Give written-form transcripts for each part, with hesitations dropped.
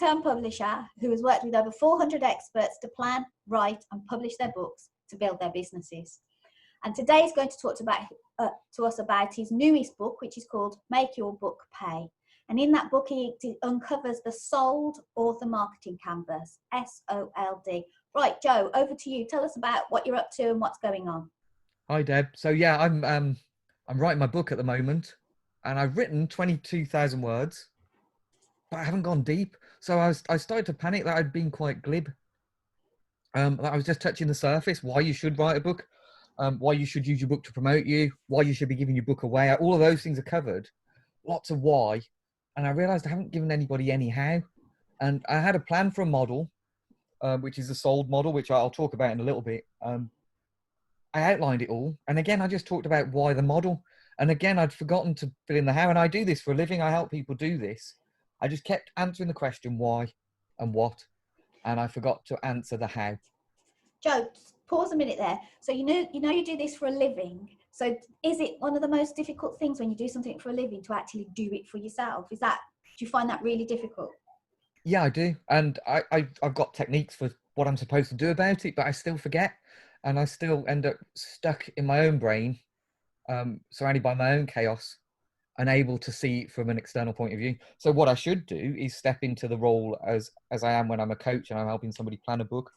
multi-term publisher who has worked with over 400 experts to plan, write, and publish their books to build their businesses. And today he's going to talk to us about his newest book, which is called Make Your Book Pay. And in that book, he uncovers the Sold Author Marketing Canvas, SOLD. Right, Joe, over to you. Tell us about what you're up to and what's going on. Hi, Deb. So yeah, I'm writing my book at the moment, and I've written 22,000 words, but I haven't gone deep. So I started to panic that I'd been quite glib. That I was just touching the surface. Why you should write a book, why you should use your book to promote you, why you should be giving your book away. All of those things are covered. Lots of why, and I realised I haven't given anybody any how. And I had a plan for a model, which is the sold model, which I'll talk about in a little bit. I outlined it all. And again, I just talked about why the model. And again, I'd forgotten to fill in the how. And I do this for a living. I help people do this. I just kept answering the question why and what. And I forgot to answer the how. Joe, pause a minute there. So you know you do this for a living. So is it one of the most difficult things when you do something for a living to actually do it for yourself? Do you find that really difficult? Yeah, I do. And I've got techniques for what I'm supposed to do about it, but I still forget. And I still end up stuck in my own brain, surrounded by my own chaos, unable to see it from an external point of view. So what I should do is step into the role as I am when I'm a coach and I'm helping somebody plan a book,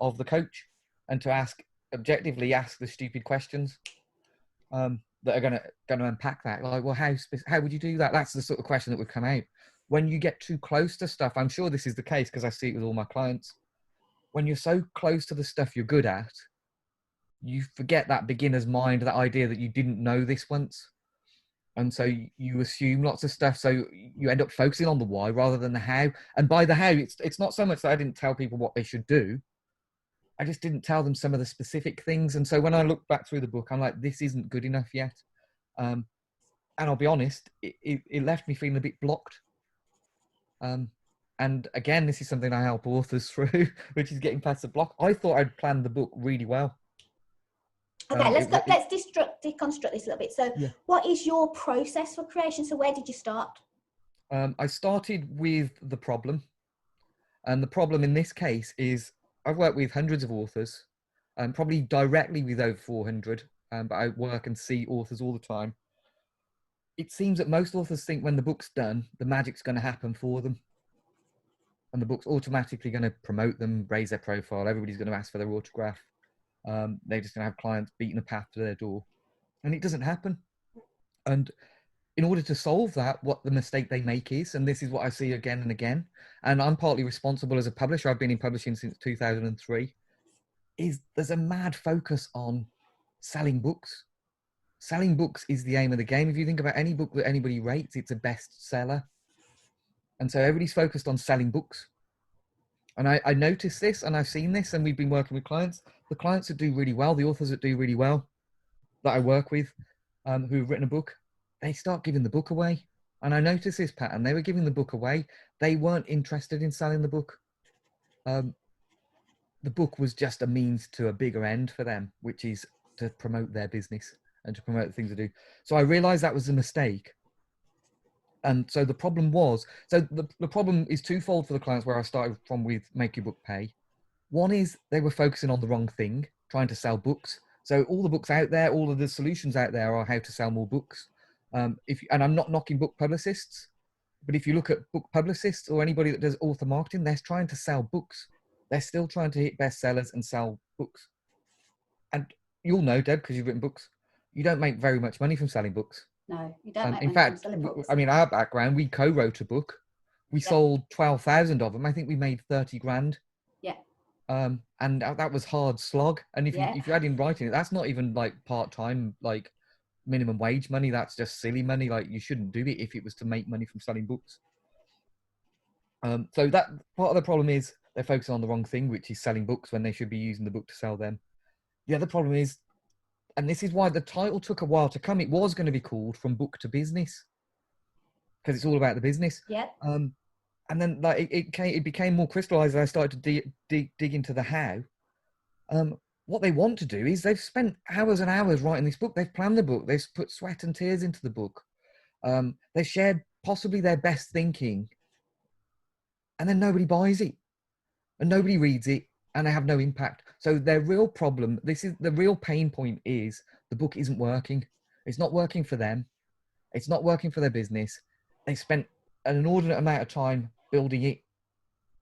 of the coach, and to objectively ask the stupid questions that are going to unpack that. Like, well, how would you do that? That's the sort of question that would come out. When you get too close to stuff, I'm sure this is the case because I see it with all my clients. When you're so close to the stuff you're good at, you forget that beginner's mind, that idea that you didn't know this once. And so you assume lots of stuff. So you end up focusing on the why rather than the how. And by the how, it's not so much that I didn't tell people what they should do. I just didn't tell them some of the specific things. And so when I look back through the book, I'm like, this isn't good enough yet. And I'll be honest, it left me feeling a bit blocked. And again, this is something I help authors through, which is getting past the block. I thought I'd planned the book really well. Okay, let's deconstruct this a little bit. So yeah. What is your process for creation? So where did you start? I started with the problem. And the problem in this case is I've worked with hundreds of authors, probably directly with over 400, but I work and see authors all the time. It seems that most authors think when the book's done, the magic's going to happen for them. And the book's automatically going to promote them, raise their profile. Everybody's going to ask for their autograph. They're just going to have clients beating a path to their door. And it doesn't happen. And in order to solve that, what the mistake they make is, and this is what I see again and again, and I'm partly responsible as a publisher, I've been in publishing since 2003, is there's a mad focus on selling books. Selling books is the aim of the game. If you think about any book that anybody rates, it's a bestseller. And so everybody's focused on selling books. And I noticed this, and I've seen this, and we've been working with clients. The clients that do really well, the authors that do really well, that I work with, who've written a book, they start giving the book away. And I noticed this pattern. They were giving the book away. They weren't interested in selling the book. The book was just a means to a bigger end for them, which is to promote their business and to promote the things they do. So I realized that was a mistake. And so the problem was, the problem is twofold for the clients where I started from with Make Your Book Pay. One is they were focusing on the wrong thing, trying to sell books. So all the books out there, all of the solutions out there are how to sell more books. And I'm not knocking book publicists, but if you look at book publicists or anybody that does author marketing, they're trying to sell books. They're still trying to hit bestsellers and sell books. And you'll know, Deb, because you've written books, you don't make very much money from selling books. No, you don't. In fact, I mean, our background, we co-wrote a book. We sold 12,000 of them. I think we made 30 grand. Yeah. And that was hard slog. And if you add in writing it, that's not even like part-time, like minimum wage money. That's just silly money. Like you shouldn't do it if it was to make money from selling books. So that part of the problem is they're focusing on the wrong thing, which is selling books when they should be using the book to sell them. The other problem is, and this is why the title took a while to come. It was going to be called From Book to Business because it's all about the business. Yeah. And then like it became more crystallized as I started to dig into the how. What they want to do is they've spent hours and hours writing this book. They've planned the book. They've put sweat and tears into the book. They've shared possibly their best thinking and then nobody buys it and nobody reads it and they have no impact. So their real problem, this is the real pain point, is the book isn't working. It's not working for them. It's not working for their business. They spent an inordinate amount of time building it,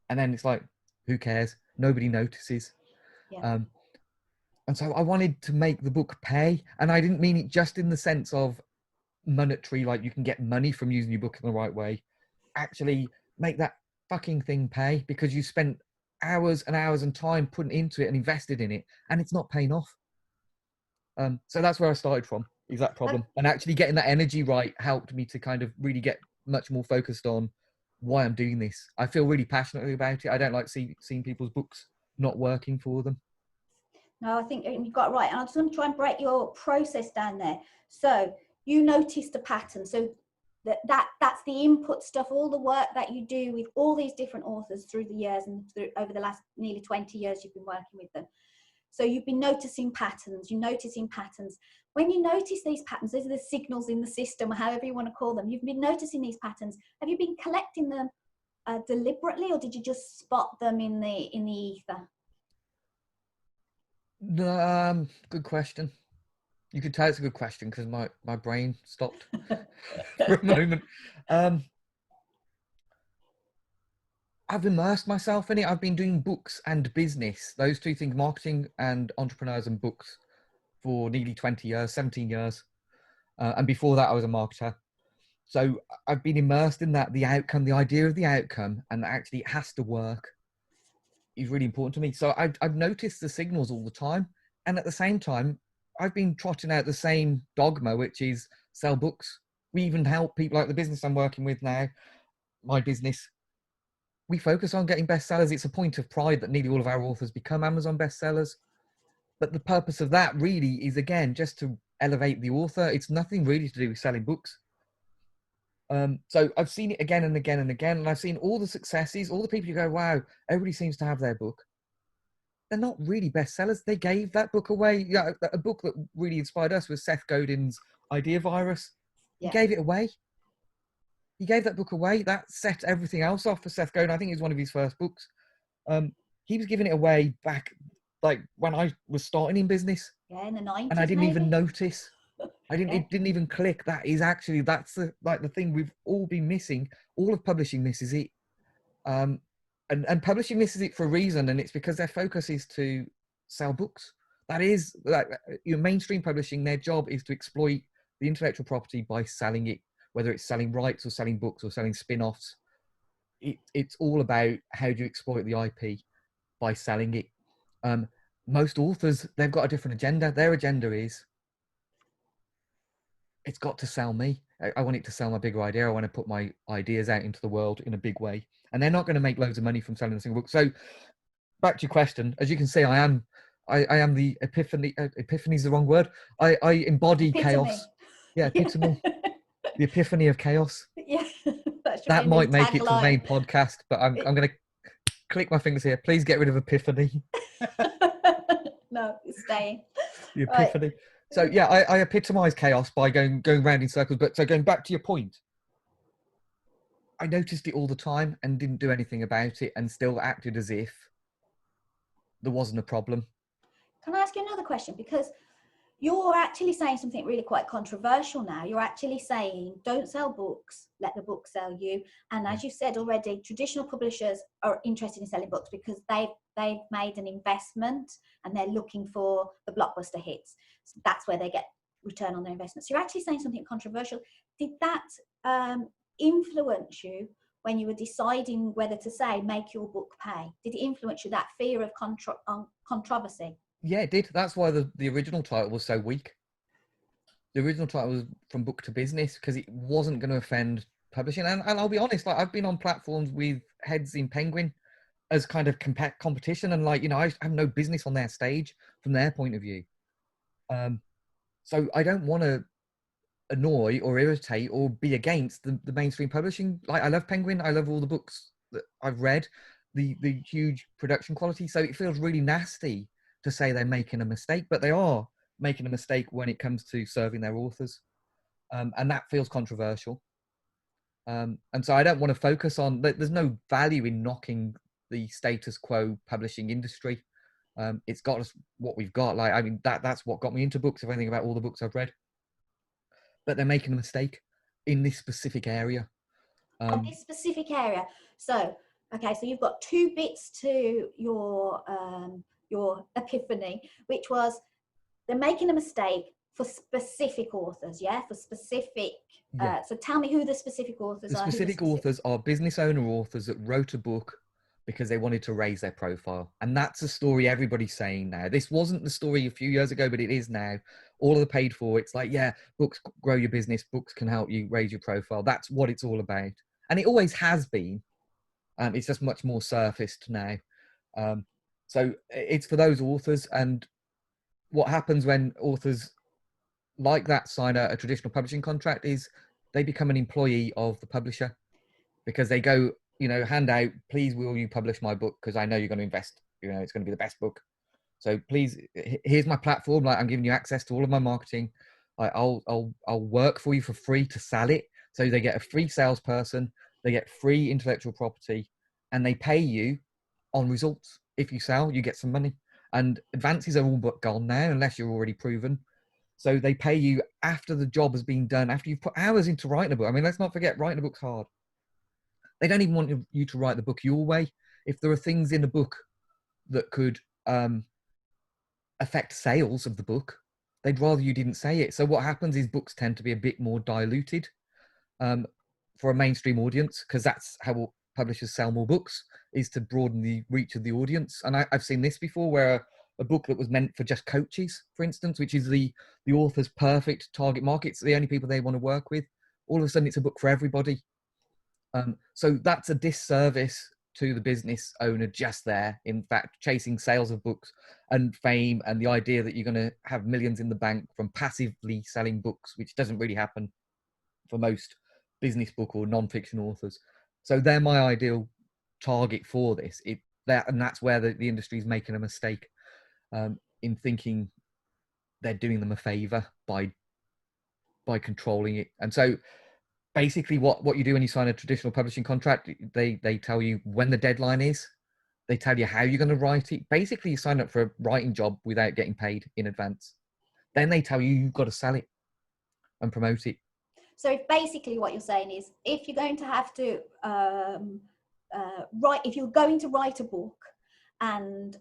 and then it's like, who cares? Nobody notices. Yeah. And so I wanted to make the book pay, and I didn't mean it just in the sense of monetary, like you can get money from using your book in the right way. Actually make that fucking thing pay, because you spent hours and hours and time putting into it and invested in it, and it's not paying off. So that's where I started from, is that problem. And actually getting that energy right helped me to kind of really get much more focused on why I'm doing this. I feel really passionately about it. I don't like seeing people's books not working for them. No, I think you've got it right. And I just want to try and break your process down there. So you noticed a pattern. So that's the input stuff, all the work that you do with all these different authors through the years and over the last nearly 20 years you've been working with them. So you've been noticing patterns, you're noticing patterns. When you notice these patterns, these are the signals in the system, or however you want to call them, you've been noticing these patterns. Have you been collecting them deliberately, or did you just spot them in the ether? Good question. You could tell it's a good question because my brain stopped for a moment. I've immersed myself in it. I've been doing books and business, those two things, marketing and entrepreneurs and books, for nearly 20 years, 17 years. And before that, I was a marketer. So I've been immersed in that. The outcome, the idea of the outcome, and actually it has to work, is really important to me. So I've noticed the signals all the time. And at the same time, I've been trotting out the same dogma, which is sell books. We even help people, like the business I'm working with now, my business. We focus on getting bestsellers. It's a point of pride that nearly all of our authors become Amazon bestsellers. But the purpose of that really is, again, just to elevate the author. It's nothing really to do with selling books. So I've seen it again and again and again, and I've seen all the successes, all the people you go, wow, everybody seems to have their book. They're not really bestsellers. They gave that book away. Yeah, a book that really inspired us was Seth Godin's Idea Virus. He gave it away. He gave that book away. That set everything else off for Seth Godin. I think it was one of his first books. He was giving it away back, like when I was starting in business. Yeah, in the 90s. And I didn't even notice. It didn't even click. That's the thing we've all been missing. All of publishing misses it. And publishing misses it for a reason, and it's because their focus is to sell books. That is, your mainstream publishing, their job is to exploit the intellectual property by selling it, whether it's selling rights or selling books or selling spin-offs. It's all about how do you exploit the IP by selling it. Most authors, they've got a different agenda. Their agenda is, it's got to sell me. I want it to sell my bigger idea. I want to put my ideas out into the world in a big way. And they're not going to make loads of money from selling a single book. So back to your question, as you can see, I am the epiphany. Epiphany is the wrong word. I embody chaos. Yeah, epitome. The epiphany of chaos. Yeah, that might make it to the main podcast, but I'm going to click my fingers here. Please get rid of epiphany. No, it's staying. The epiphany. Right. So yeah, I epitomize chaos by going around in circles. But so going back to your point, I noticed it all the time and didn't do anything about it, and still acted as if there wasn't a problem. Can I ask you another question? Because you're actually saying something really quite controversial now. You're actually saying, don't sell books, let the book sell you. And as you said already, traditional publishers are interested in selling books because they've made an investment and they're looking for the blockbuster hits. So that's where they get return on their investment. So you're actually saying something controversial. Did that influence you when you were deciding whether to say, make your book pay? Did it influence you, that fear of controversy? Yeah, it did. That's why the original title was so weak. The original title was From Book to Business, because it wasn't going to offend publishing. And I'll be honest, like I've been on platforms with heads in Penguin as kind of competition, and like, you know, I have no business on their stage from their point of view. So I don't want to annoy or irritate or be against the mainstream publishing. Like, I love Penguin. I love all the books that I've read, the huge production quality. So it feels really nasty to say they're making a mistake, but they are making a mistake when it comes to serving their authors. And that feels controversial. And so I don't want to focus on, there's no value in knocking the status quo publishing industry. It's got us what we've got. Like, I mean, that's what got me into books, if I think about all the books I've read. But they're making a mistake in this specific area. On this specific area. So, okay, so you've got two bits to your epiphany, which was they're making a mistake for specific authors, yeah, for specific. Yeah. So tell me who the specific authors The are. specific authors are business owner authors that wrote a book because they wanted to raise their profile. And that's a story everybody's saying now. This wasn't the story a few years ago, but it is now. All of the paid for, it's like, yeah, books grow your business, books can help you raise your profile. That's what it's all about. And it always has been. It's just much more surfaced now. So it's for those authors. And what happens when authors like that sign a traditional publishing contract is they become an employee of the publisher, because they go, hand out, please, will you publish my book? Because I know you're going to invest, it's going to be the best book. So please, here's my platform. Like, I'm giving you access to all of my marketing. I'll work for you for free to sell it. So they get a free salesperson, they get free intellectual property, and they pay you on results. If you sell, you get some money. And advances are all but gone now, unless you're already proven. So they pay you after the job has been done, after you've put hours into writing a book. I mean, let's not forget, writing a book's hard. They don't even want you to write the book your way. If there are things in a book that could affect sales of the book, they'd rather you didn't say it. So what happens is books tend to be a bit more diluted for a mainstream audience, because that's how publishers sell more books, is to broaden the reach of the audience. And I've seen this before, where a book that was meant for just coaches, for instance, which is the author's perfect target market, it's the only people they want to work with, all of a sudden it's a book for everybody. So that's a disservice to the business owner just there. In fact, chasing sales of books and fame and the idea that you're going to have millions in the bank from passively selling books, which doesn't really happen for most business book or non-fiction authors. So they're my ideal target for this. And that's where the industry is making a mistake in thinking they're doing them a favor by controlling it. And so basically what you do when you sign a traditional publishing contract, they tell you when the deadline is, they tell you how you're going to write it. Basically, you sign up for a writing job without getting paid in advance. Then they tell you you've got to sell it and promote it. So basically what you're saying is, if you're going to have to if you're going to write a book and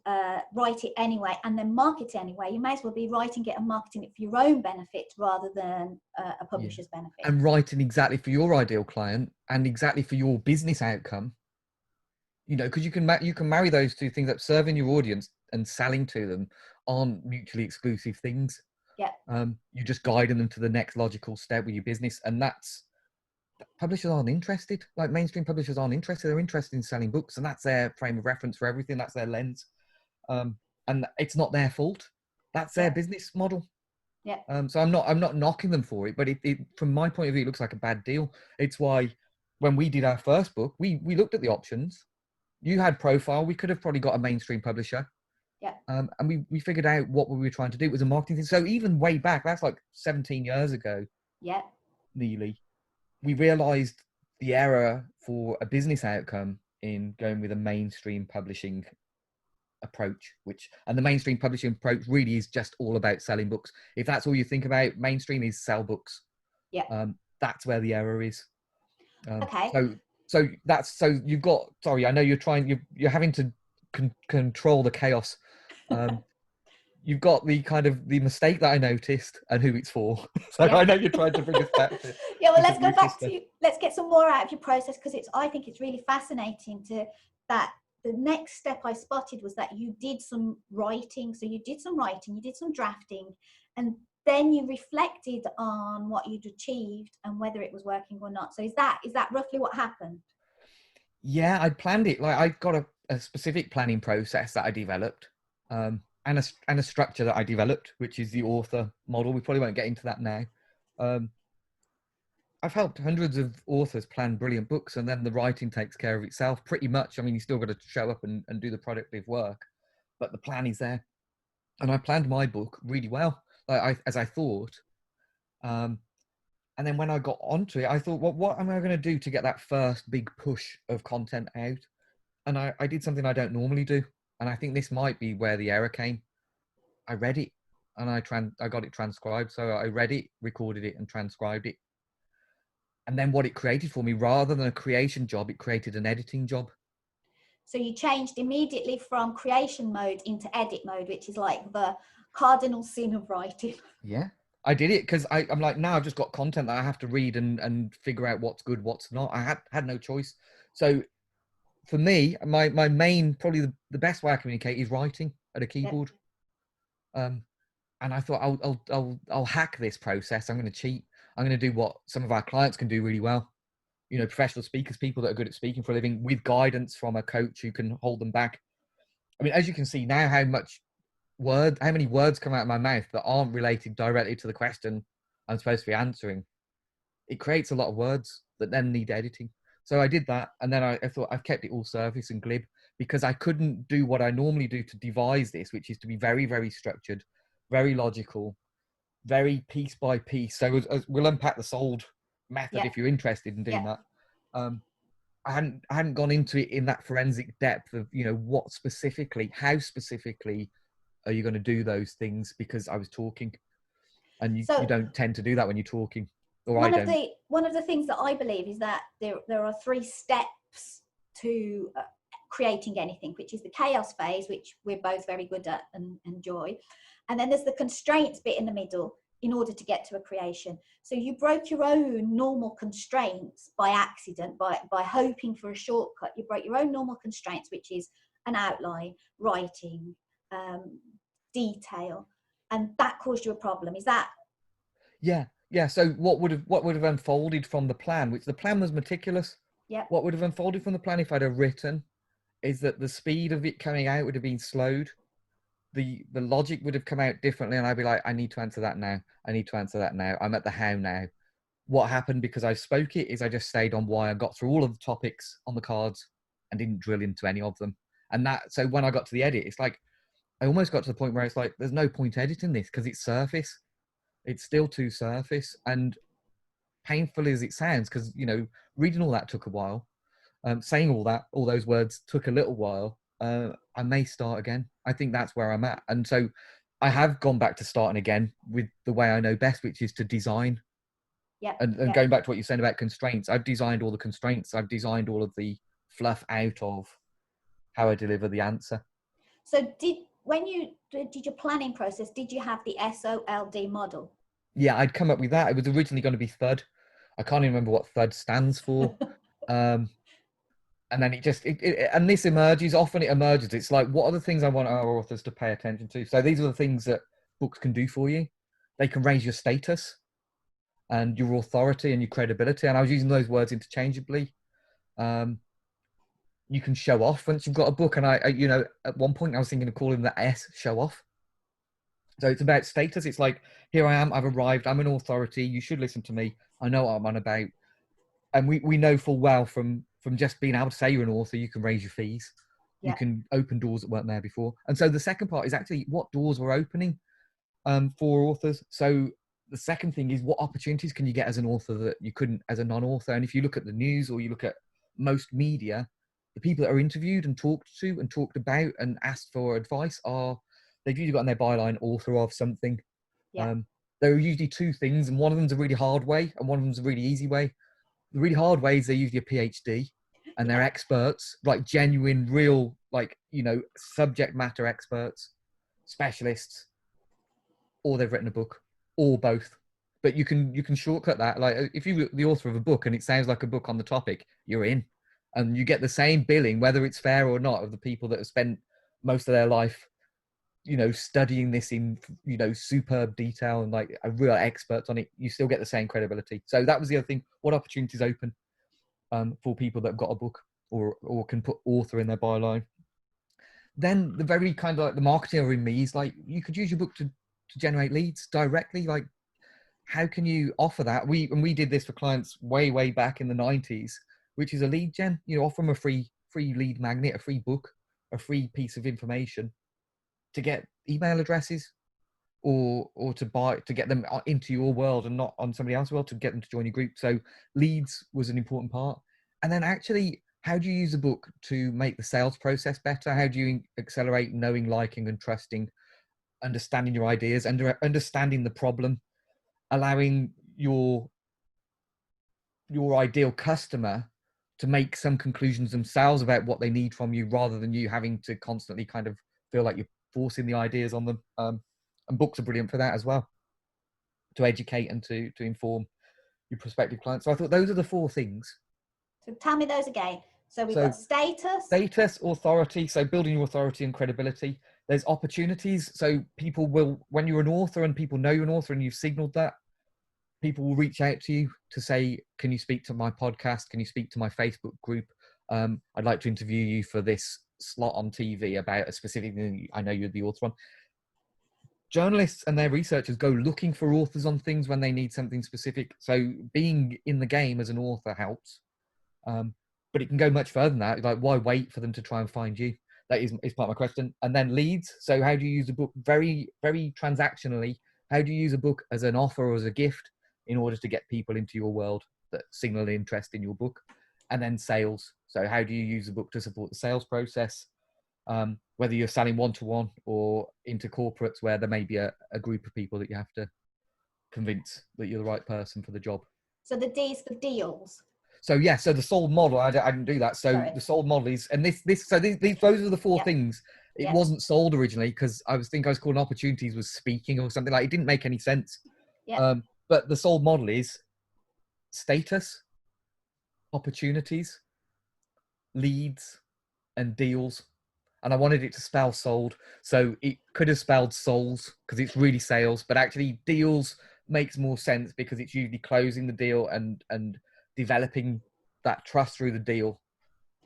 write it anyway and then market it anyway, you may as well be writing it and marketing it for your own benefit rather than a publisher's benefit. And writing exactly for your ideal client and exactly for your business outcome, because you can marry those two things up. Serving your audience and selling to them aren't mutually exclusive things. Yeah. You're just guiding them to the next logical step with your business. And publishers aren't interested. Like, mainstream publishers aren't interested. They're interested in selling books, and that's their frame of reference for everything. That's their lens. And it's not their fault. That's their business model. Yeah. So I'm not knocking them for it, but it from my point of view, it looks like a bad deal. It's why when we did our first book, we looked at the options. You had profile. We could have probably got a mainstream publisher. Yeah. And we figured out what we were trying to do. It was a marketing thing. So even way back, that's like 17 years ago. Yeah. Nearly, we realized the error for a business outcome in going with a mainstream publishing approach, and the mainstream publishing approach really is just all about selling books. If that's all you think about, mainstream is sell books. Yeah. That's where the error is. Okay. So you've got, sorry, I know you're having to control the chaos. You've got the kind of the mistake that I noticed and who it's for. So I know you're trying to bring us back to. Yeah, well, let's go back to, let's get some more out of your process, because I think it's really fascinating that the next step I spotted was that you did some writing. So you did some writing, you did some drafting, and then you reflected on what you'd achieved and whether it was working or not. So is that roughly what happened? Yeah, I planned it. Like, I've got a specific planning process that I developed, and a structure that I developed, which is the author model. We probably won't get into that now. I've helped hundreds of authors plan brilliant books, and then the writing takes care of itself pretty much. I mean, you still got to show up and do the productive work, but the plan is there. And I planned my book really well, as I thought. And And then when I got onto it, I thought, well, what am I going to do to get that first big push of content out? And I did something I don't normally do. And I think this might be where the error came. I read it and I got it transcribed. So I read it, recorded it, and transcribed it. And then what it created for me, rather than a creation job, it created an editing job. So you changed immediately from creation mode into edit mode, which is like the cardinal sin of writing. Yeah. I did it because I'm like, now I've just got content that I have to read and figure out what's good, what's not. I had no choice. So for me, my main, probably the best way I communicate is writing at a keyboard. And I thought I'll hack this process. I'm going to cheat. I'm going to do what some of our clients can do really well. You know, professional speakers, people that are good at speaking for a living, with guidance from a coach who can hold them back. I mean, as you can see now, how many words come out of my mouth that aren't related directly to the question I'm supposed to be answering. It creates a lot of words that then need editing. So I did that, and then I thought I've kept it all surface and glib, because I couldn't do what I normally do to devise this, which is to be very, very structured, very logical, very piece by piece. So as we'll unpack the sold method if you're interested in doing that. I hadn't gone into it in that forensic depth of, you know, how specifically are you going to do those things, because I was talking, and you don't tend to do that when you're talking. One of the things that I believe is that there are 3 steps to creating anything, which is the chaos phase, which we're both very good at and enjoy, and then there's the constraints bit in the middle in order to get to a creation. So you broke your own normal constraints by accident, by hoping for a shortcut. You broke your own normal constraints, which is an outline, writing, detail, and that caused you a problem. Is that? Yeah. So what would have unfolded from the plan, which the plan was meticulous. Yeah. What would have unfolded from the plan, if I'd have written, is that the speed of it coming out would have been slowed. The logic would have come out differently, and I'd be like, I need to answer that now. I need to answer that now. I'm at the how now. What happened, because I spoke it, is I just stayed on why. I got through all of the topics on the cards and didn't drill into any of them. And so when I got to the edit, it's like, I almost got to the point where it's like, there's no point editing this because it's surface. It's still too surface. And painful as it sounds, because, you know, reading all that took a while. Saying all those words took a little while. I may start again. I think that's where I'm at. And so I have gone back to starting again with the way I know best, which is to design. And going back to what you're saying about constraints, I've designed all the constraints. I've designed all of the fluff out of how I deliver the answer. So when you did your planning process, did you have the SOLD model? Yeah, I'd come up with that. It was originally going to be THUD. I can't even remember what THUD stands for. And then and this emerges, often it emerges. It's like, what are the things I want our authors to pay attention to? So these are the things that books can do for you. They can raise your status and your authority and your credibility. And I was using those words interchangeably. You can show off once you've got a book. And I, you know, at one point I was thinking of calling the S show off. So it's about status. It's like, here I am, I've arrived, I'm an authority, you should listen to me, I know what I'm on about. And we know full well from just being able to say you're an author, you can raise your fees. You can open doors that weren't there before. And so the second part is actually what doors we're opening for authors. So the second thing is, what opportunities can you get as an author that you couldn't as a non-author? And if you look at the news or you look at most media, the people that are interviewed and talked to and talked about and asked for advice they've usually got in their byline author of something. There are usually 2 things, and one of them's a really hard way and one of them's a really easy way. The really hard way is they're usually a PhD and they're experts, like genuine, real, like, you know, subject matter experts, specialists, or they've written a book, or both. But you can shortcut that. Like, if you're the author of a book and it sounds like a book on the topic, you're in, and you get the same billing, whether it's fair or not, of the people that have spent most of their life, you know, studying this in, you know, superb detail and like a real expert on it. You still get the same credibility. So that was the other thing. What opportunities open for people that have got a book or can put author in their byline? Then the very kind of like the marketer in me is like, you could use your book to generate leads directly. Like, how can you offer that? We did this for clients way back in the 90s, which is a lead gen. You offer them a free lead magnet, a free book, a free piece of information to get email addresses, or to get them into your world and not on somebody else's world, to get them to join your group. So leads was an important part. And then actually, how do you use a book to make the sales process better? How do you accelerate knowing, liking, and trusting, understanding your ideas, understanding the problem, allowing your ideal customer to make some conclusions themselves about what they need from you, rather than you having to constantly kind of feel like you're forcing the ideas on them. And books are brilliant for that as well, to educate and to inform your prospective clients. So I thought those are the four things. So tell me those again. So we've So got status. Status, authority, so building your authority and credibility. There's opportunities. So people will, when you're an author and people know you're an author and you've signaled that, people will reach out to you to say, can you speak to my podcast? Can you speak to my Facebook group? I'd like to interview you for this slot on TV about a specific thing I know you're the author on. Journalists and their researchers go looking for authors on things when they need something specific. So being in the game as an author helps. But it can go much further than that. Like, why wait for them to try and find you? That is part of my question. And then leads. So how do you use a book very, very transactionally? How do you use a book as an offer or as a gift in order to get people into your world that signal interest in your book? And then sales. So how do you use a book to support the sales process? Whether you're selling one-to-one or into corporates where there may be a group of people that you have to convince that you're the right person for the job. So the D's for deals. So yeah, so the sold model, I didn't do that. So Sorry. the sold model is, and these those are the four things. It wasn't sold originally because I was calling opportunities was speaking or something, like it didn't make any sense. But the sold model is status, opportunities, leads, and deals. And I wanted it to spell sold, so it could have spelled souls because it's really sales, but actually deals makes more sense because it's usually closing the deal and developing that trust through the deal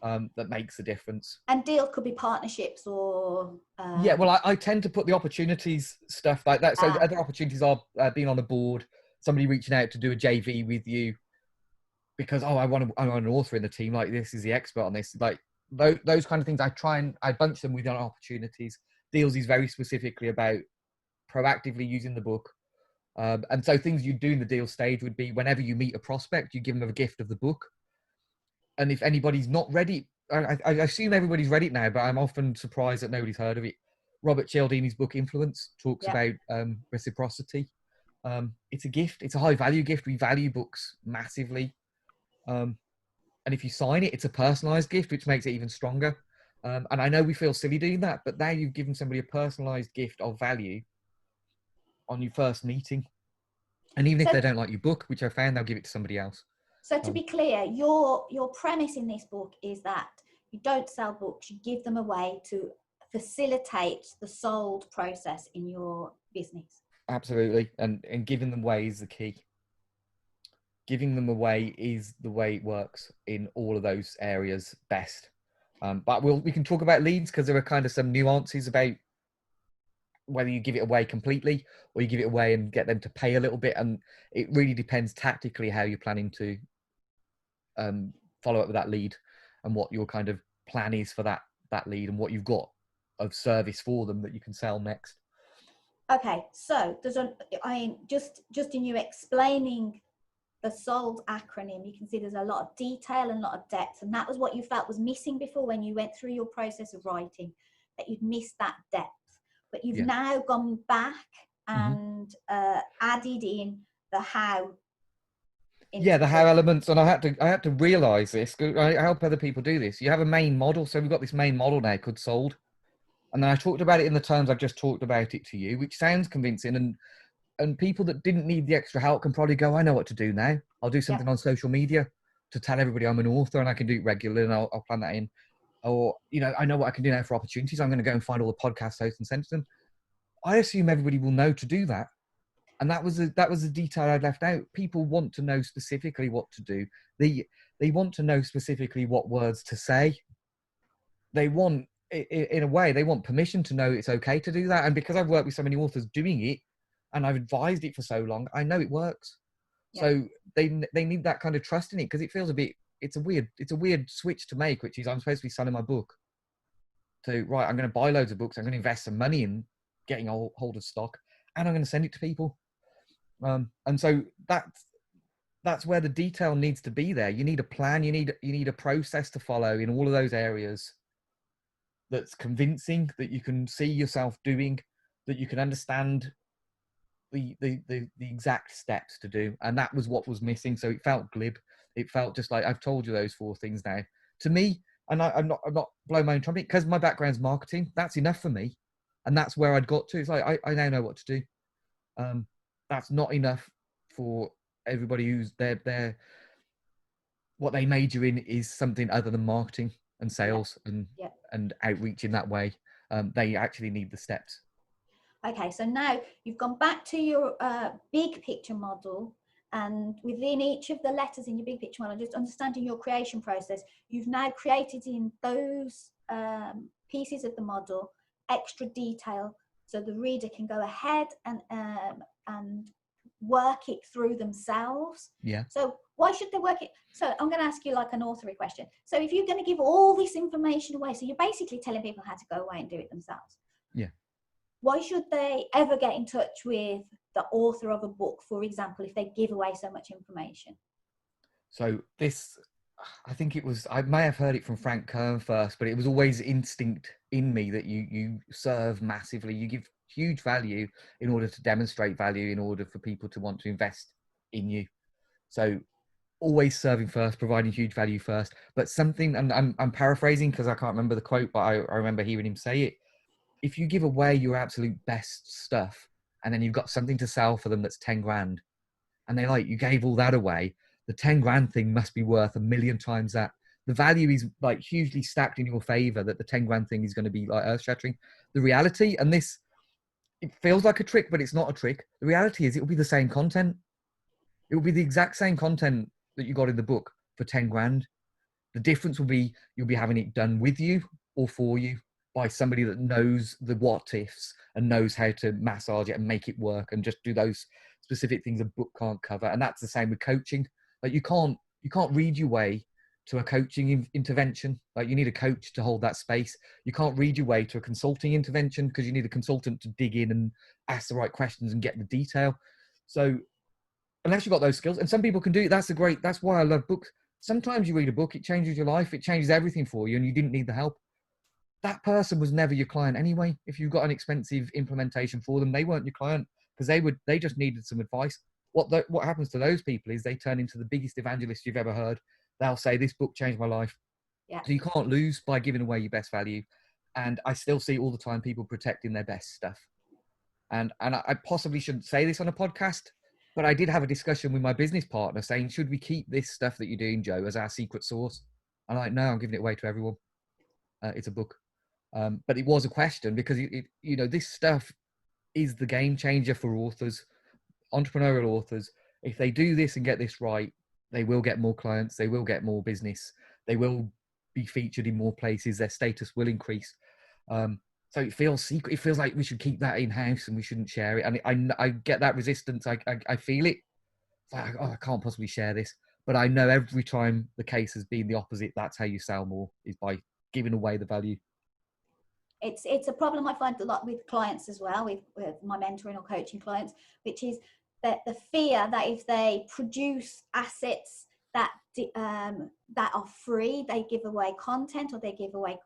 that makes the difference. And deal could be partnerships or yeah, well, I tend to put the opportunities stuff like that. So other opportunities are being on a board, somebody reaching out to do a JV with you because I want an author in the team, like this is the expert on this, like those kind of things. I bunch them with opportunities. Deals is very specifically about proactively using the book. And so things you do in the deal stage would be whenever you meet a prospect, you give them a gift of the book. And if anybody's not ready, I assume everybody's read it now, but I'm often surprised that nobody's heard of it. Robert Cialdini's book Influence talks about reciprocity. It's a gift. It's a high value gift. We value books massively. And if you sign it, it's a personalized gift, which makes it even stronger. And I know we feel silly doing that, but now you've given somebody a personalized gift of value on your first meeting. And even if they don't like your book, which I found, they'll give it to somebody else. So to be clear, your premise in this book is that you don't sell books, you give them away to facilitate the sold process in your business. Absolutely. And giving them away is the key. Giving them away is the way it works in all of those areas best. But we can talk about leads because there are kind of some nuances about whether you give it away completely or you give it away and get them to pay a little bit. And it really depends tactically how you're planning to follow up with that lead and what your kind of plan is for that lead and what you've got of service for them that you can sell next. Okay, so just in you explaining the sold acronym, you can see there's a lot of detail and a lot of depth, and that was what you felt was missing before when you went through your process of writing, that you'd missed that depth. But you've now gone back and added in the how. The how elements, and I had to realize this. I help other people do this. You have a main model, so we've got this main model now called sold, and then I talked about it in the terms I've just talked about it to you, which sounds convincing, and people that didn't need the extra help can probably go, I know what to do now. I'll do something on social media to tell everybody I'm an author and I can do it regularly and I'll plan that in. Or, I know what I can do now for opportunities. I'm going to go and find all the podcast hosts and send to them. I assume everybody will know to do that. And that was the detail I'd left out. People want to know specifically what to do. They want to know specifically what words to say. They want, in a way, they want permission to know it's okay to do that. And because I've worked with so many authors doing it, and I've advised it for so long, I know it works. So they need that kind of trust in it because it feels it's a weird switch to make, which is I'm supposed to be selling my book. So, right, I'm going to buy loads of books. I'm going to invest some money in getting a hold of stock. and I'm going to send it to people. And so that's where the detail needs to be there. You need a plan. You need a process to follow in all of those areas that's convincing, that you can see yourself doing, that you can understand the exact steps to do. And that was what was missing. So it felt glib. It felt just like, I've told you those 4 things now. To me, and I'm not blowing my own trumpet, because my background's marketing, that's enough for me. And that's where I'd got to. It's like, I now know what to do. That's not enough for everybody who's their what they major in is something other than marketing and sales and outreach in that way. They actually need the steps. Okay, so now you've gone back to your big picture model, and within each of the letters in your big picture model, just understanding your creation process, you've now created in those pieces of the model extra detail, so the reader can go ahead and work it through themselves. Yeah. So why should they work it? So I'm going to ask you like an authory question. So if you're going to give all this information away, so you're basically telling people how to go away and do it themselves. Yeah. Why should they ever get in touch with the author of a book, for example, if they give away so much information? So this, I think it was, I may have heard it from Frank Kern first, but it was always instinct in me that you serve massively. You give huge value in order to demonstrate value, in order for people to want to invest in you. So always serving first, providing huge value first. But something, and I'm paraphrasing because I can't remember the quote, but I remember hearing him say it. If you give away your absolute best stuff and then you've got something to sell for them that's 10 grand, and they're like, you gave all that away, the 10 grand thing must be worth 1,000,000 times that. The value is like hugely stacked in your favor, that the 10 grand thing is going to be like earth shattering. The reality, and this, it feels like a trick, but it's not a trick. The reality is it will be the same content. It will be the exact same content that you got in the book for 10 grand. The difference will be you'll be having it done with you or for you by somebody that knows the what ifs and knows how to massage it and make it work and just do those specific things a book can't cover. And that's the same with coaching. Like you can't read your way to a coaching intervention. Like you need a coach to hold that space. You can't read your way to a consulting intervention because you need a consultant to dig in and ask the right questions and get the detail. So unless you've got those skills, and some people can do it, that's why I love books. Sometimes you read a book, it changes your life, it changes everything for you, and you didn't need the help. That person was never your client anyway. If you've got an expensive implementation for them, they weren't your client because they just needed some advice. What happens to those people is they turn into the biggest evangelists you've ever heard. They'll say, this book changed my life. Yeah. So you can't lose by giving away your best value. And I still see all the time people protecting their best stuff. And I possibly shouldn't say this on a podcast, but I did have a discussion with my business partner saying, should we keep this stuff that you're doing, Joe, as our secret sauce? I'm like, no, I'm giving it away to everyone. It's a book. But it was a question because, this stuff is the game changer for authors, entrepreneurial authors. If they do this and get this right, they will get more clients. They will get more business. They will be featured in more places. Their status will increase. So it feels secret. It feels like we should keep that in house and we shouldn't share it. And I get that resistance. I feel it. It's like, oh, I can't possibly share this. But I know every time the case has been the opposite. That's how you sell more, is by giving away the value. It's a problem I find a lot with clients as well, with my mentoring or coaching clients, which is that the fear that if they produce assets that are free, they give away content or they give away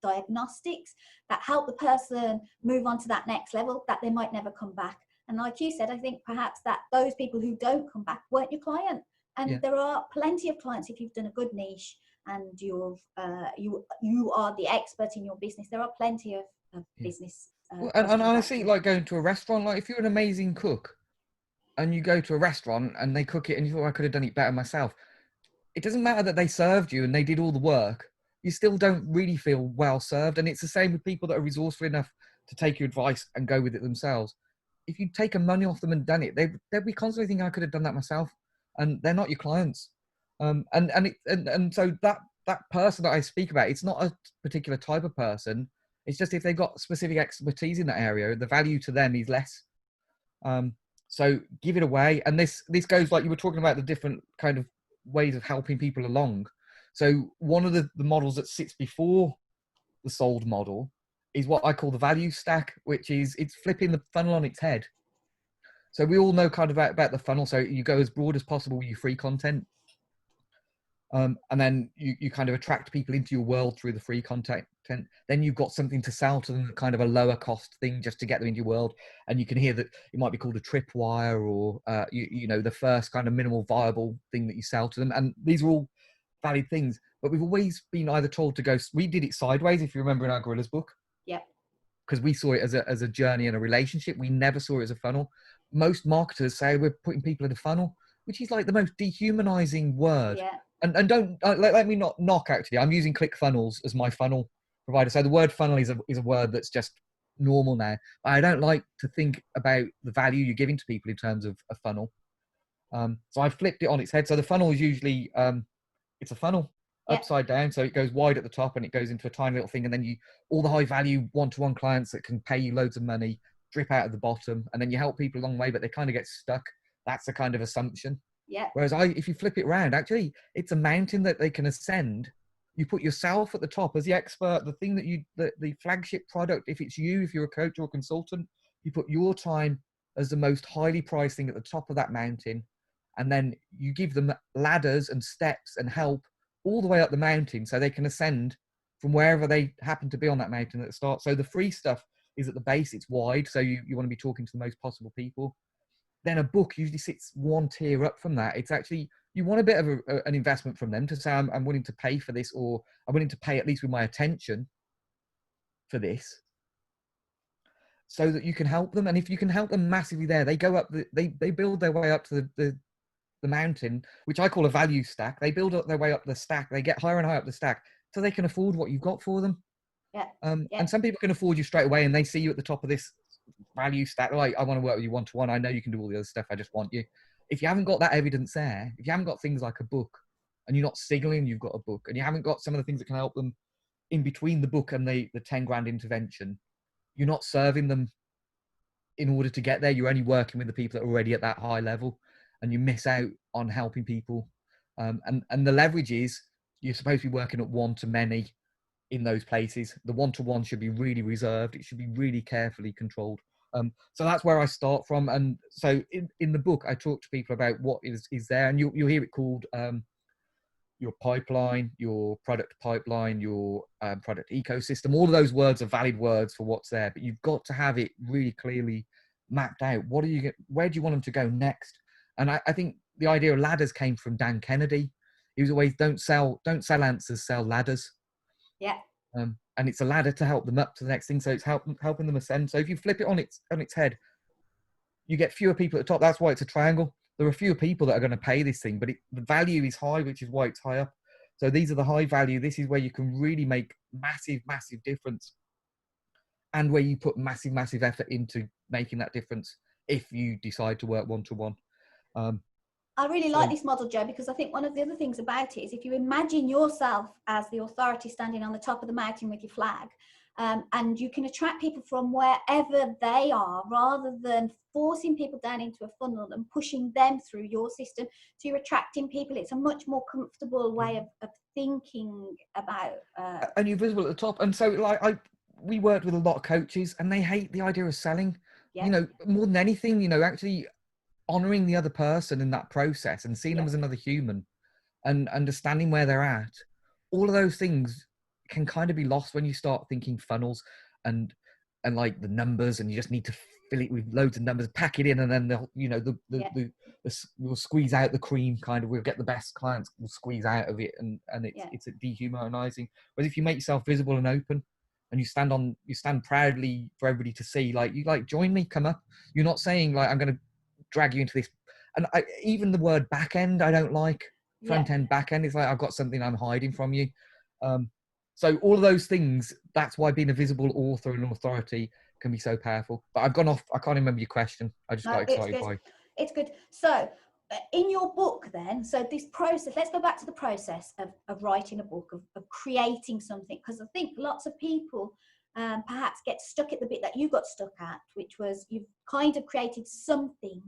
diagnostics that help the person move on to that next level, that they might never come back. And like you said, I think perhaps that those people who don't come back weren't your client. And there are plenty of clients, if you've done a good niche and you are the expert in your business, there are plenty of business. And I see, like, going to a restaurant, like if you're an amazing cook and you go to a restaurant and they cook it and you thought, I could have done it better myself. It doesn't matter that they served you and they did all the work. You still don't really feel well served. And it's the same with people that are resourceful enough to take your advice and go with it themselves. If you'd taken money off them and done it, they'd be constantly thinking, I could have done that myself. And they're not your clients. And so that person that I speak about, it's not a particular type of person. It's just if they've got specific expertise in that area, the value to them is less. So give it away. And this goes, like you were talking about, the different kind of ways of helping people along. So one of the models that sits before the sold model is what I call the value stack, which is it's flipping the funnel on its head. So we all know kind of about the funnel. So you go as broad as possible with your free content. And then you kind of attract people into your world through the free content. Then you've got something to sell to them, kind of a lower cost thing just to get them into your world. And you can hear that it might be called a tripwire, or you know, the first kind of minimal viable thing that you sell to them. And these are all valid things, but we've always been either told to go. We did it sideways, if you remember, in our Gorillas book. Yep. Because we saw it as a journey and a relationship. We never saw it as a funnel. Most marketers say we're putting people in a funnel, which is like the most dehumanizing word. Yeah. And don't let me not knock, actually. I'm using ClickFunnels as my funnel provider. So the word funnel is a word that's just normal now. I don't like to think about the value you're giving to people in terms of a funnel. So I flipped it on its head. So the funnel is usually, it's a funnel upside down. So it goes wide at the top and it goes into a tiny little thing. And then all the high value one-to-one clients that can pay you loads of money drip out at the bottom. And then you help people along the way, but they kind of get stuck. That's a kind of assumption. Yeah. Whereas if you flip it around, actually, it's a mountain that they can ascend. You put yourself at the top as the expert, the thing that the flagship product, if it's you, if you're a coach or a consultant, you put your time as the most highly priced thing at the top of that mountain. And then you give them ladders and steps and help all the way up the mountain so they can ascend from wherever they happen to be on that mountain at the start. So the free stuff is at the base, it's wide. So you want to be talking to the most possible people. Then a book usually sits one tier up from that. It's actually, you want a bit of an investment from them to say, I'm willing to pay for this, or I'm willing to pay at least with my attention for this, so that you can help them. And if you can help them massively there, they go up, they build their way up to the mountain, which I call a value stack. They build up their way up the stack. They get higher and higher up the stack so they can afford what you've got for them. Yeah. And some people can afford you straight away and they see you at the top of this value stack. Like, I want to work with you one-to-one. I know you can do all the other stuff. I just want you. If you haven't got that evidence there, if you haven't got things like a book and you're not signaling you've got a book, and you haven't got some of the things that can help them in between the book and the 10 grand intervention, you're not serving them in order to get there. You're only working with the people that are already at that high level, and you miss out on helping people. And the leverage is you're supposed to be working at one-to-many in those places. The one-to-one should be really reserved. It should be really carefully controlled. So that's where I start from. And so in the book, I talk to people about what is there, and you'll hear it called your pipeline, your product pipeline, your product ecosystem. All of those words are valid words for what's there, but you've got to have it really clearly mapped out. Where do you want them to go next? And I think the idea of ladders came from Dan Kennedy. He was always, don't sell answers, sell ladders. Yeah. And it's a ladder to help them up to the next thing. So it's helping them ascend. So if you flip it on its head, you get fewer people at the top. That's why it's a triangle. There are fewer people that are going to pay this thing, but the value is high, which is why it's high up. So these are the high value. This is where you can really make massive, massive difference, and where you put massive, massive effort into making that difference if you decide to work one-to-one. I really like this model, Joe, because I think one of the other things about it is if you imagine yourself as the authority standing on the top of the mountain with your flag, and you can attract people from wherever they are rather than forcing people down into a funnel and pushing them through your system. So you're attracting people. It's a much more comfortable way of thinking about. And you're visible at the top. And so we worked with a lot of coaches and they hate the idea of selling, you know, more than anything, you know, actually honoring the other person in that process and seeing them as another human and understanding where they're at. All of those things can kind of be lost when you start thinking funnels and like the numbers, and you just need to fill it with loads of numbers, pack it in, and then they'll, you know, we'll squeeze out the cream, kind of, we'll get the best clients, we'll squeeze out of it, and it's a dehumanizing. Whereas if you make yourself visible and open and you stand proudly for everybody to see, like, join me, come up. You're not saying like, I'm going to drag you into this. And even the word back end, I don't like. Front end, back end, it's like, I've got something I'm hiding from you. So all of those things, that's why being a visible author and authority can be so powerful. But I've gone off, I can't remember your question. I just got excited by it. It's good. So in your book then, so this process, let's go back to the process of writing a book, of creating something, because I think lots of people perhaps get stuck at the bit that you got stuck at, which was you've kind of created something,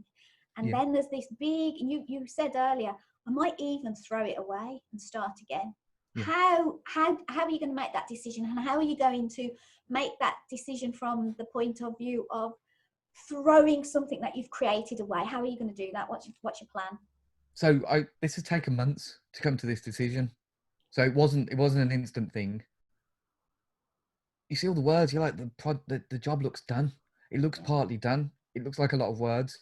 and then there's this big, you said earlier, I might even throw it away and start again. Yeah. how are you going to make that decision, and how are you going to make that decision from the point of view of throwing something that you've created away? How are you going to do that? What's your plan? So this has taken months to come to this decision. So it wasn't an instant thing. You see all the words, you're like, the job looks done. It looks partly done. It looks like a lot of words.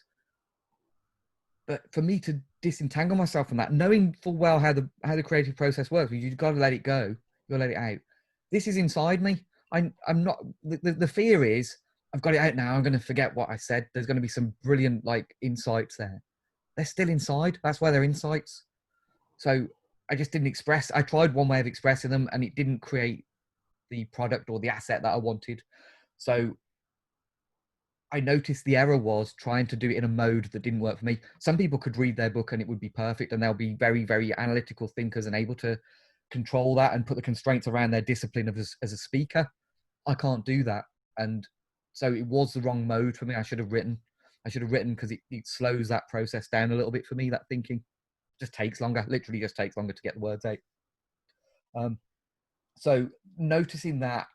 But for me to disentangle myself from that, knowing full well how the creative process works, you've got to let it go. You've got to let it out. This is inside me. I'm not, the fear is, I've got it out now. I'm going to forget what I said. There's going to be some brilliant like insights there. They're still inside. That's why they're insights. So I just didn't express. I tried one way of expressing them and it didn't create the product or the asset that I wanted. So I noticed the error was trying to do it in a mode that didn't work for me. Some people could read their book and it would be perfect, and they'll be very, very analytical thinkers and able to control that and put the constraints around their discipline as a speaker. I can't do that. And so it was the wrong mode for me. I should have written because it slows that process down a little bit for me. That thinking just takes longer, literally just takes longer to get the words out. So noticing that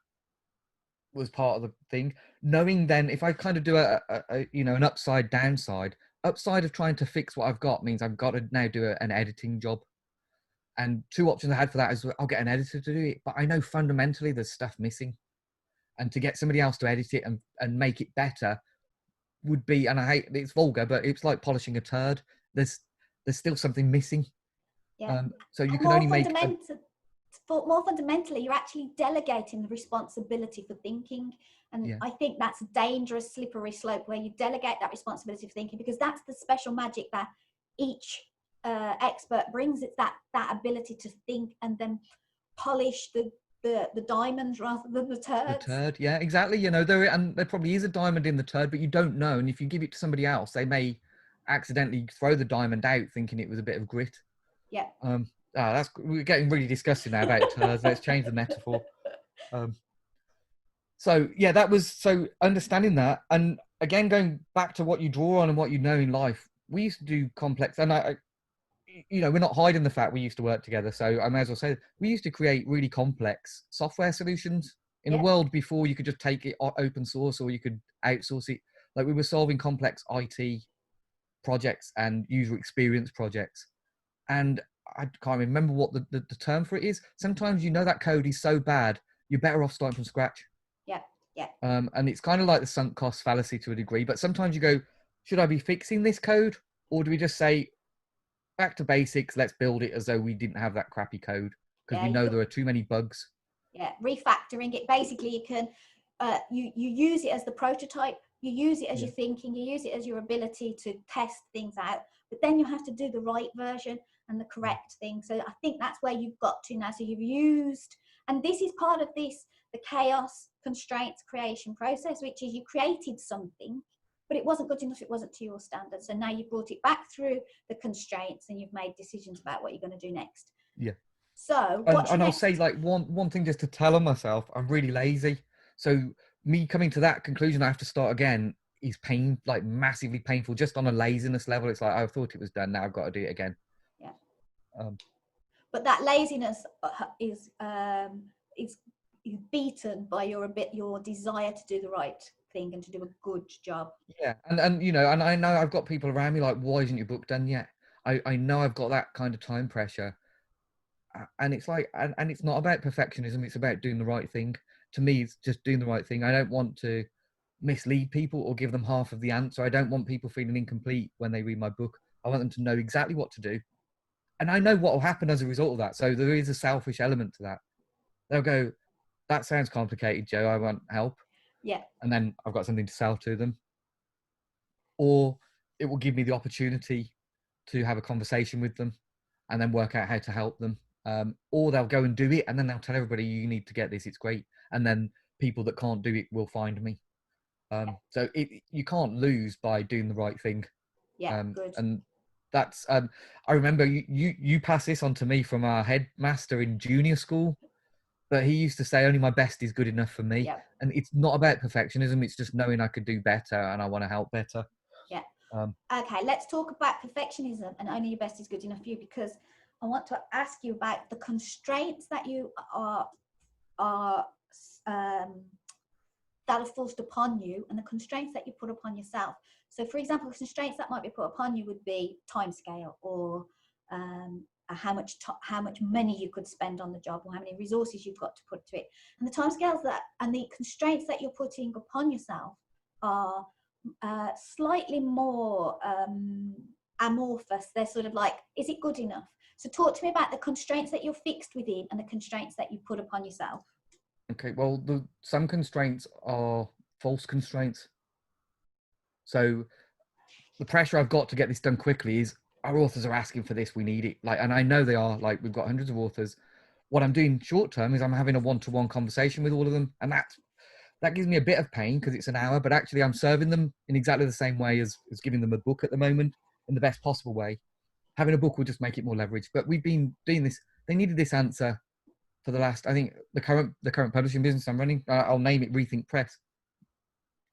was part of the thing. Knowing then if I kind of do a an upside downside of trying to fix what I've got means I've got to now do an editing job. And two options I had for that is I'll get an editor to do it, but I know fundamentally there's stuff missing. And to get somebody else to edit it and make it better would be, and I hate, it's vulgar, but it's like polishing a turd. There's still something missing. Yeah. So you And can only make more fundamentally, you're actually delegating the responsibility for thinking. And yeah. I think that's a dangerous, slippery slope where you delegate that responsibility for thinking, because that's the special magic that each expert brings. It's that ability to think and then polish the diamonds rather than the turds. The turd, yeah, exactly. There probably is a diamond in the turd, but you don't know. And if you give it to somebody else, they may accidentally throw the diamond out thinking it was a bit of grit. Yeah. We're getting really disgusting now about turds. Let's change the metaphor. So yeah, so understanding that, and again going back to what you draw on and what you know in life. We used to do complex, and we're not hiding the fact we used to work together. So I may as well say we used to create really complex software solutions in a world before you could just take it open source or you could outsource it. Like we were solving complex IT projects and user experience projects. And I can't remember what the term for it is. Sometimes that code is so bad, you're better off starting from scratch. Yeah, yeah. And it's kind of like the sunk cost fallacy to a degree. But sometimes you go, should I be fixing this code? Or do we just say, back to basics, let's build it as though we didn't have that crappy code? Because we know there are too many bugs. Yeah, refactoring it. Basically, you can, you use it as the prototype. You use it as your thinking. You use it as your ability to test things out. But then you have to do the right version and the correct thing. So I think that's where you've got to now. So you've used, and this is part of the chaos, constraints, creation process, which is you created something, but it wasn't good enough. It wasn't to your standards. So now you brought it back through the constraints and you've made decisions about what you're going to do next. Yeah. So and I'll say like one thing just to tell on myself, I'm really lazy. So me coming to that conclusion, I have to start again, is massively painful just on a laziness level. It's like, I thought it was done, now I've got to do it again. Yeah. But that laziness is beaten by your desire to do the right thing and to do a good job. Yeah. And I know I've got people around me like, why isn't your book done yet? I know I've got that kind of time pressure. And it's like, and it's not about perfectionism. It's about doing the right thing. To me, it's just doing the right thing. I don't want to mislead people or give them half of the answer. I don't want people feeling incomplete when they read my book. I want them to know exactly what to do. And I know what will happen as a result of that. So there is a selfish element to that. They'll go, that sounds complicated, Joe. I want help. Yeah. And then I've got something to sell to them. Or it will give me the opportunity to have a conversation with them and then work out how to help them. Or they'll go and do it and then they'll tell everybody, you need to get this, it's great. And then people that can't do it will find me. So you can't lose by doing the right thing. Yeah, good. And that's, I remember you passed this on to me from our headmaster in junior school, but he used to say, only my best is good enough for me. Yeah. And it's not about perfectionism. It's just knowing I could do better and I want to help better. Yeah. Okay, let's talk about perfectionism and only your best is good enough for you, because I want to ask you about the constraints that you are that are forced upon you, and the constraints that you put upon yourself. So, for example, constraints that might be put upon you would be timescale, or how much money you could spend on the job, or how many resources you've got to put to it. And the timescales and the constraints that you're putting upon yourself are slightly more amorphous. They're sort of like, is it good enough? So talk to me about the constraints that you're fixed within and the constraints that you put upon yourself. Okay, well, some constraints are false constraints. So the pressure I've got to get this done quickly is our authors are asking for this, we need it. Like, and I know they are, like, we've got hundreds of authors. What I'm doing short term is I'm having a one-to-one conversation with all of them. And that gives me a bit of pain because it's an hour, but actually I'm serving them in exactly the same way as giving them a book at the moment, in the best possible way. Having a book will just make it more leverage. But we've been doing this. They needed this answer for the last, I think, the current publishing business I'm running. I'll name it Rethink Press.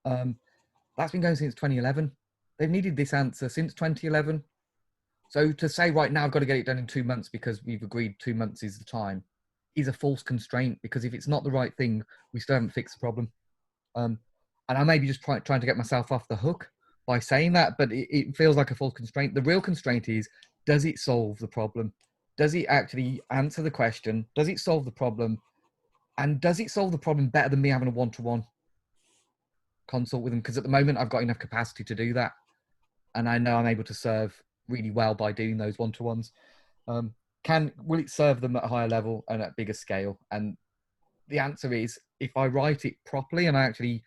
That's been going since 2011. They've needed this answer since 2011. So to say right now I've got to get it done in 2 months because we've agreed 2 months is the time is a false constraint, because if it's not the right thing, we still haven't fixed the problem. And I may be just trying to get myself off the hook by saying that, but it feels like a false constraint. The real constraint is, does it solve the problem? Does it actually answer the question? Does it solve the problem? And does it solve the problem better than me having a one-to-one consult with them? Because at the moment, I've got enough capacity to do that. And I know I'm able to serve really well by doing those one-to-ones. Will it serve them at a higher level and at bigger scale? And the answer is, if I write it properly and I actually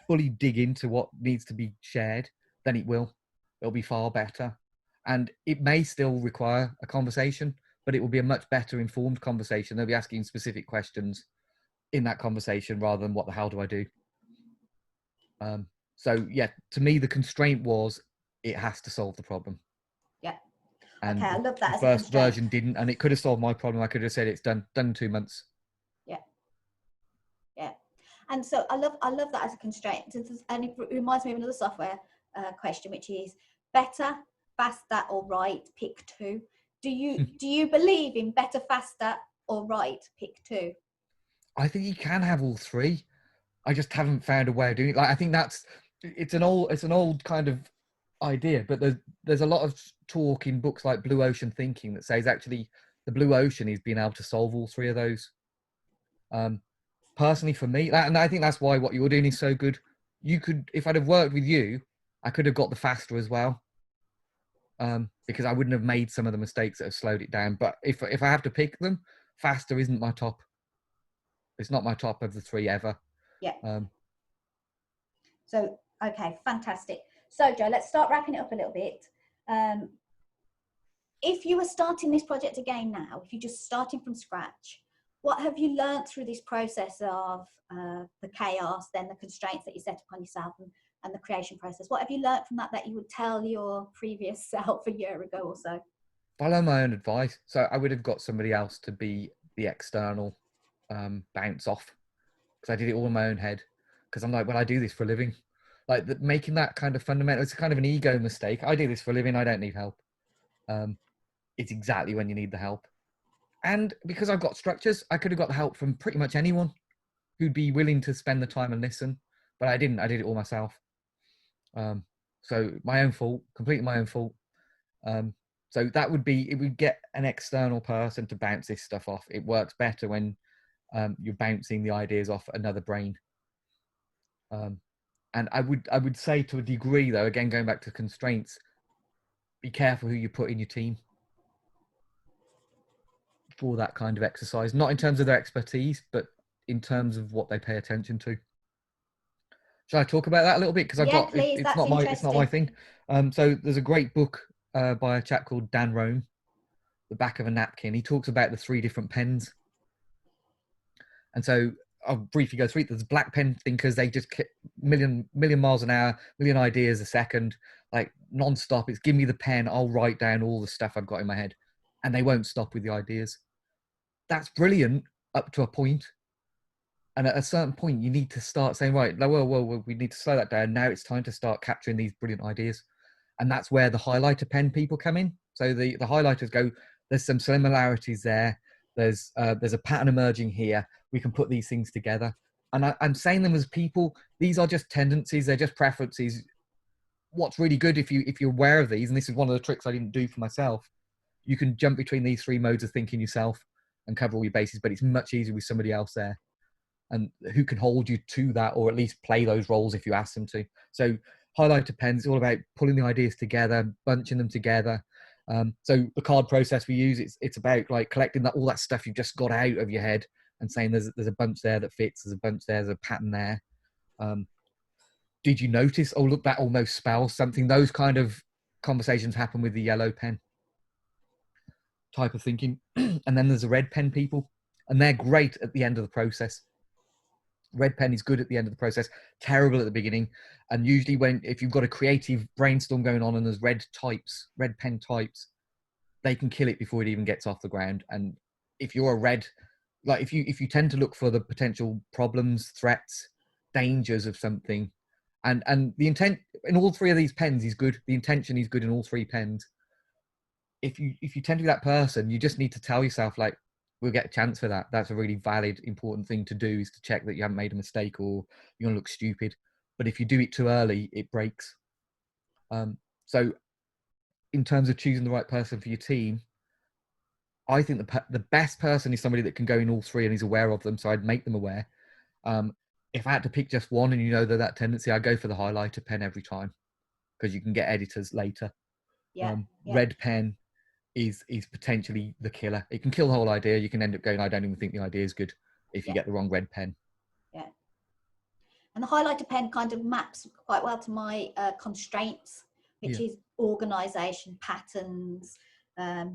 fully dig into what needs to be shared, then it will. It'll be far better. And it may still require a conversation, but it will be a much better informed conversation. They'll be asking specific questions in that conversation rather than what the hell do I do? So yeah, to me, the constraint was it has to solve the problem. Yeah. And okay, I love that the as a first constraint. version didn't, and it could have solved my problem. I could have said it's done in 2 months. Yeah. Yeah. And so I love that as a constraint. And it reminds me of another software question, which is better, faster, or right, pick two. Do you believe in better, faster, or right, pick two? I think you can have all three. I just haven't found a way of doing it. Like, I think it's an old kind of idea, but there's a lot of talk in books like Blue Ocean Thinking that says actually the blue ocean is being able to solve all three of those. Personally, for me, and I think that's why what you're doing is so good. You could, if I'd have worked with you, I could have got the faster as well, because I wouldn't have made some of the mistakes that have slowed it down. But if I have to pick them, faster isn't my top. It's not my top of the three ever. Yeah. So, okay, fantastic. So, Joe, let's start wrapping it up a little bit. If you were starting this project again now, if you're just starting from scratch, what have you learned through this process of the chaos, then the constraints that you set upon yourself, and the creation process? What have you learned from that you would tell your previous self a year ago or so? Follow my own advice. So I would have got somebody else to be the external bounce off, because I did it all in my own head. Because I'm like, well, I do this for a living. Like, making that kind of fundamental, it's kind of an ego mistake. I do this for a living. I don't need help. It's exactly when you need the help. And because I've got structures, I could have got the help from pretty much anyone who'd be willing to spend the time and listen. But I didn't. I did it all myself. So my own fault, completely my own fault. So it would get an external person to bounce this stuff off. It works better when you're bouncing the ideas off another brain. And I would say, to a degree, though, again, going back to constraints, be careful who you put in your team for that kind of exercise. Not in terms of their expertise, but in terms of what they pay attention to. Shall I talk about that a little bit? Because Please, it's not my thing. So there's a great book by a chap called Dan Rohn, The Back of a Napkin. He talks about the 3 different pens. And so I'll briefly go through it. There's black pen thinkers. They just million miles an hour, million ideas a second, like non-stop. It's give me the pen. I'll write down all the stuff I've got in my head, and they won't stop with the ideas. That's brilliant up to a point. And at a certain point, you need to start saying, right, well, we need to slow that down. Now it's time to start capturing these brilliant ideas. And that's where the highlighter pen people come in. So the highlighters go, there's some similarities there. There's a pattern emerging here. We can put these things together. And I'm saying them as people. These are just tendencies. They're just preferences. What's really good if you're aware of these, and this is one of the tricks I didn't do for myself, you can jump between these three modes of thinking yourself and cover all your bases, but it's much easier with somebody else there and who can hold you to that, or at least play those roles if you ask them to. So highlighter pens, it's all about pulling the ideas together, bunching them together. So the card process we use, it's about like collecting all that stuff you've just got out of your head and saying there's a bunch there that fits, there's a bunch there, there's a pattern there. Did you notice? Oh, look, that almost spells something. Those kind of conversations happen with the yellow pen type of thinking. And then there's the red pen people, and they're great at the end of the process. Red pen is good at the end of the process, terrible at the beginning. And usually if you've got a creative brainstorm going on and there's red pen types, they can kill it before it even gets off the ground. And if you're a red, like if you tend to look for the potential problems, threats, dangers of something, and the intent in all three of these pens is good. The intention is good in all three pens. If you tend to be that person, you just need to tell yourself, like, we'll get a chance for that. That's a really valid, important thing to do, is to check that you haven't made a mistake or you're going to look stupid. But if you do it too early, it breaks. So in terms of choosing the right person for your team, I think the best person is somebody that can go in all three and is aware of them. So I'd make them aware. If I had to pick just one and you know that tendency, I'd go for the highlighter pen every time, because you can get editors later. Red pen is potentially the killer. It can kill the whole idea. You can end up going, I don't even think the idea is good if you get the wrong red pen. Yeah. And the highlighter pen kind of maps quite well to my constraints, which is organisation, patterns,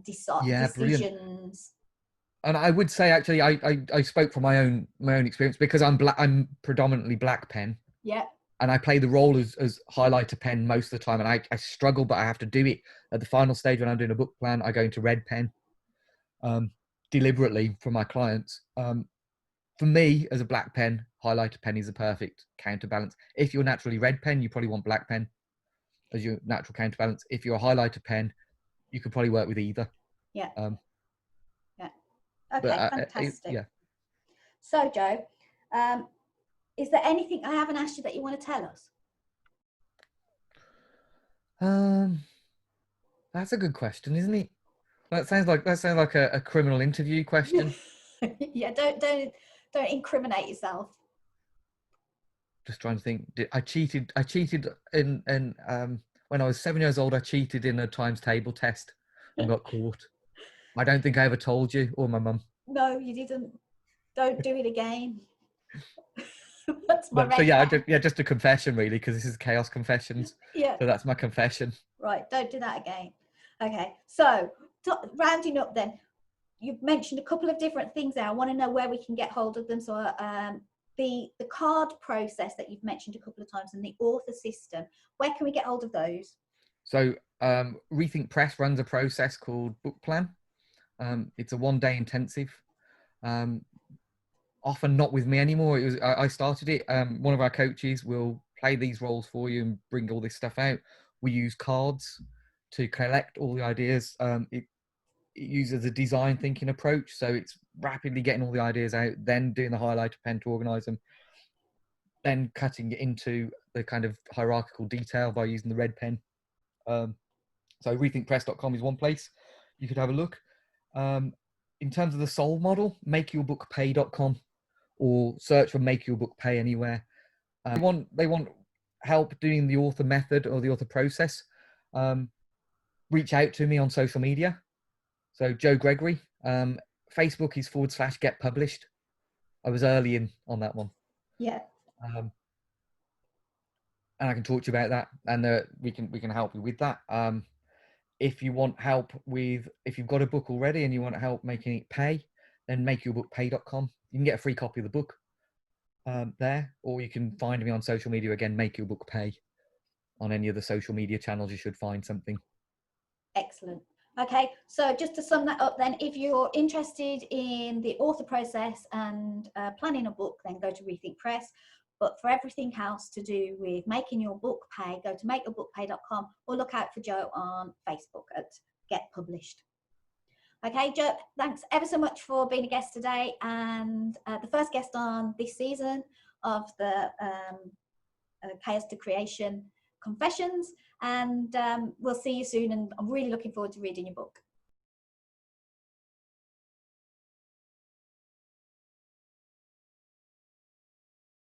decisions. Brilliant. And I would say, actually, I spoke from my own experience, because I'm predominantly black pen. Yeah. And I play the role as highlighter pen most of the time, and I struggle, but I have to do it at the final stage when I'm doing a book plan. I go into red pen deliberately for my clients. For me, as a black pen, highlighter pen is a perfect counterbalance. If you're naturally red pen, you probably want black pen as your natural counterbalance. If you're a highlighter pen, you could probably work with either. Yeah. Okay, fantastic. So, Joe, is there anything I haven't asked you that you want to tell us? That's a good question, isn't it? That sounds like a criminal interview question. Yeah, don't incriminate yourself. Just trying to think. I cheated in when I was 7 years old. I cheated in a times table test and got caught. I don't think I ever told you or my mum. No, you didn't. Don't do it again. That's my so just a confession, really, because this is Chaos Confessions. Yeah. So that's my confession. Right. Don't do that again. Okay. So rounding up then, you've mentioned a couple of different things there. I want to know where we can get hold of them. So the card process that you've mentioned a couple of times and the author system, where can we get hold of those? So Rethink Press runs a process called Book Plan. It's a 1-day intensive. Often not with me anymore. I started it. One of our coaches will play these roles for you and bring all this stuff out. We use cards to collect all the ideas. It uses a design thinking approach, so it's rapidly getting all the ideas out, then doing the highlighter pen to organize them, then cutting it into the kind of hierarchical detail by using the red pen. So rethinkpress.com is one place you could have a look. In terms of the soul model, makeyourbookpay.com, or search for Make Your Book Pay anywhere. They want help doing the author method or the author process. Reach out to me on social media. So Joe Gregory. Facebook is /get published. I was early in on that one. Yeah. And I can talk to you about that, and we can help you with that. If you want help if you've got a book already and you want help making it pay, then makeyourbookpay.com. You can get a free copy of the book there, or you can find me on social media again, Make Your Book Pay. On any of the social media channels, you should find something. Excellent. Okay, so just to sum that up then, if you're interested in the author process and planning a book, then go to Rethink Press. But for everything else to do with making your book pay, go to makeyourbookpay.com or look out for Joe on Facebook at Get Published. Okay, Joe, thanks ever so much for being a guest today, and the first guest on this season of the Chaos to Creation Confessions. And we'll see you soon, and I'm really looking forward to reading your book.